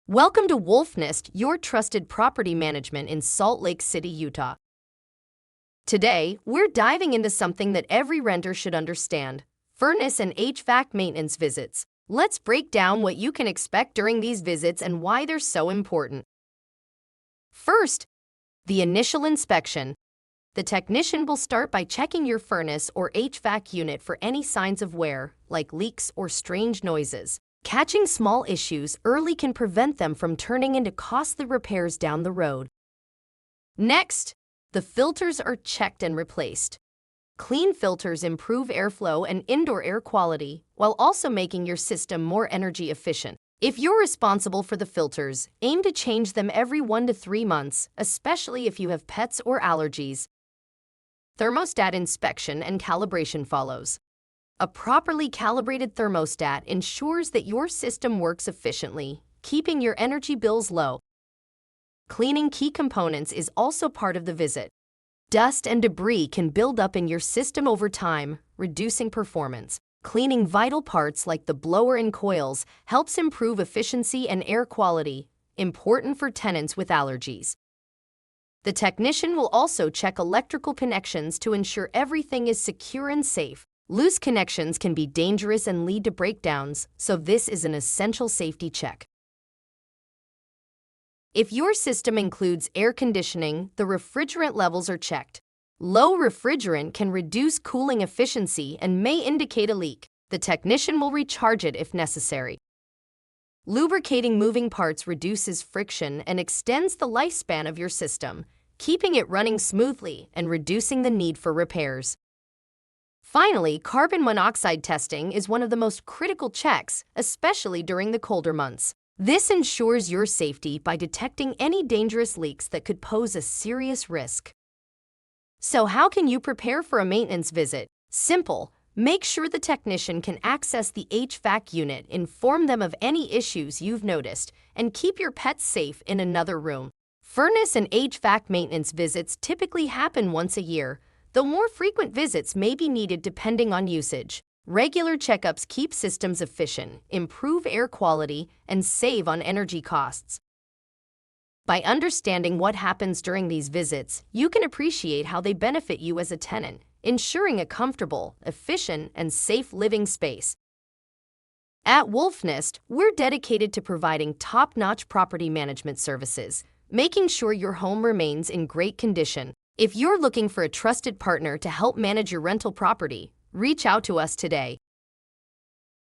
Welcome to Wolf Nest, your trusted property management in Salt Lake City, Utah. Today, we're diving into something that every renter should understand: furnace and HVAC maintenance visits. Let's break down what you can expect during these visits and why they're so important. First, the initial inspection. The technician will start by checking your furnace or HVAC unit for any signs of wear, like leaks or strange noises. Catching small issues early can prevent them from turning into costly repairs down the road. Next, the filters are checked and replaced. Clean filters improve airflow and indoor air quality, while also making your system more energy efficient. If you're responsible for the filters, aim to change them every 1 to 3 months, especially if you have pets or allergies. Thermostat inspection and calibration follows. A properly calibrated thermostat ensures that your system works efficiently, keeping your energy bills low. Cleaning key components is also part of the visit. Dust and debris can build up in your system over time, reducing performance. Cleaning vital parts like the blower and coils helps improve efficiency and air quality, important for tenants with allergies. The technician will also check electrical connections to ensure everything is secure and safe. Loose connections can be dangerous and lead to breakdowns, so this is an essential safety check. If your system includes air conditioning, the refrigerant levels are checked. Low refrigerant can reduce cooling efficiency and may indicate a leak. The technician will recharge it if necessary. Lubricating moving parts reduces friction and extends the lifespan of your system, keeping it running smoothly and reducing the need for repairs. Finally, carbon monoxide testing is one of the most critical checks, especially during the colder months. This ensures your safety by detecting any dangerous leaks that could pose a serious risk. So how can you prepare for a maintenance visit? Simple. Make sure the technician can access the HVAC unit, inform them of any issues you've noticed, and keep your pets safe in another room. Furnace and HVAC maintenance visits typically happen once a year, though more frequent visits may be needed depending on usage. Regular checkups keep systems efficient, improve air quality, and save on energy costs. By understanding what happens during these visits, you can appreciate how they benefit you as a tenant, ensuring a comfortable, efficient, and safe living space. At Wolf Nest, we're dedicated to providing top-notch property management services, making sure your home remains in great condition. If you're looking for a trusted partner to help manage your rental property, reach out to us today.